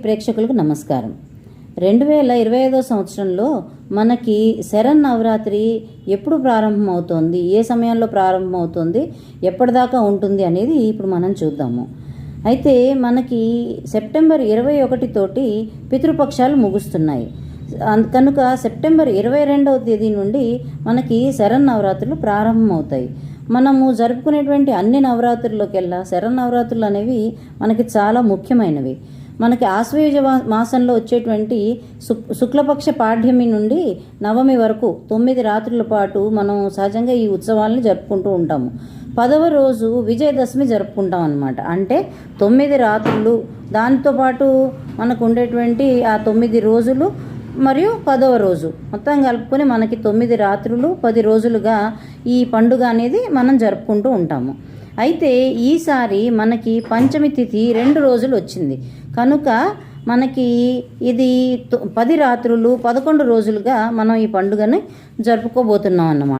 ప్రేక్షకులకు నమస్కారం. 2025 సంవత్సరంలో మనకి శరన్నవరాత్రి ఎప్పుడు ప్రారంభమవుతోంది, ఏ సమయంలో ప్రారంభమవుతోంది, ఎప్పటిదాకా ఉంటుంది అనేది ఇప్పుడు మనం చూద్దాము. అయితే మనకి సెప్టెంబర్ 21 తోటి పితృపక్షాలు ముగుస్తున్నాయి. కనుక సెప్టెంబర్ 22వ తేదీ నుండి మనకి శరన్నవరాత్రులు ప్రారంభమవుతాయి. మనము జరుపుకునేటువంటి అన్ని నవరాత్రుల్లోకెల్లా శరన్నవరాత్రులు అనేవి మనకి చాలా ముఖ్యమైనవి. మనకి ఆశ్వయుజ మాసంలో వచ్చేటువంటి శుక్లపక్ష పాడ్యమి నుండి నవమి వరకు 9 రాత్రుల పాటు మనం సహజంగా ఈ ఉత్సవాలను జరుపుకుంటూ ఉంటాము. 10వ రోజు విజయదశమి జరుపుకుంటాం అన్నమాట. అంటే 9 రాత్రులు, దాంతోపాటు మనకు ఉండేటువంటి ఆ 9 రోజులు మరియు 10వ రోజు మొత్తం కలుపుకొని మనకి 9 రాత్రులు 10 రోజులుగా ఈ పండుగ అనేది మనం జరుపుకుంటూ ఉంటాము. అయితే ఈసారి మనకి పంచమి తిథి 2 రోజులు వచ్చింది కనుక మనకి ఇది 10 రాత్రులు 11 రోజులుగా మనం ఈ పండుగని జరుపుకోబోతున్నాం అన్నమాట.